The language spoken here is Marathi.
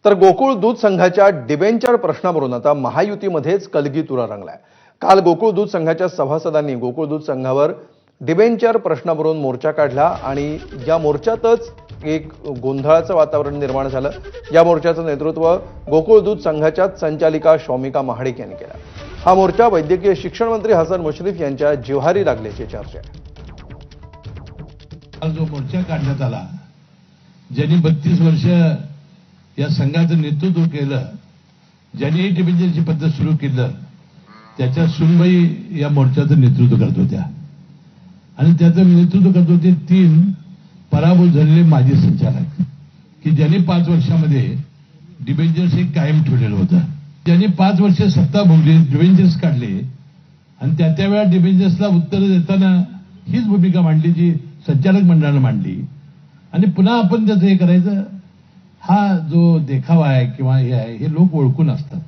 तर गोकुळ दूध संघाच्या डिबेंचर प्रश्नावरून आता महायुतीमध्येच कलगीतुरा रंगलाय। काल गोकुळ दूध संघाच्या सभासदांनी गोकुळ दूध संघावर डिबेंचर प्रश्नावरून मोर्चा काढला आणि या मोर्चातच एक गोंधळाचं वातावरण निर्माण झालं। या मोर्चाचं नेतृत्व गोकुळ दूध संघाच्या संचालिका शौमिका महाडिक यांनी केलं। हा मोर्चा वैद्यकीय शिक्षण मंत्री हसन मुश्रीफ यांच्या जिव्हारी लागल्याची चर्चा आहे। जो मोर्चा काढण्यात आला, ज्यांनी 32 वर्ष या संघाचं नेतृत्व केलं, ज्यांनी डिबेंचरची पद्धत सुरू केलं, त्याच्या सुनबाई या मोर्चाचं नेतृत्व करत होत्या आणि त्याचं नेतृत्व करत होते 3 पराभूत झालेले माजी संचालक की ज्यांनी 5 वर्षामध्ये डिबेंचर्स हे कायम ठेवलेलं होतं। ज्यांनी 5 वर्ष सत्ता भोगली, डिबेंचर्स काढले आणि त्या वेळा डिबेंचर्सला उत्तर देताना हीच भूमिका मांडली जी संचालक मंडळानं मांडली आणि पुन्हा आपण त्याचं हे करायचं, हा जो देखावा आहे किंवा हे आहे, हे लोक ओळखून असतात।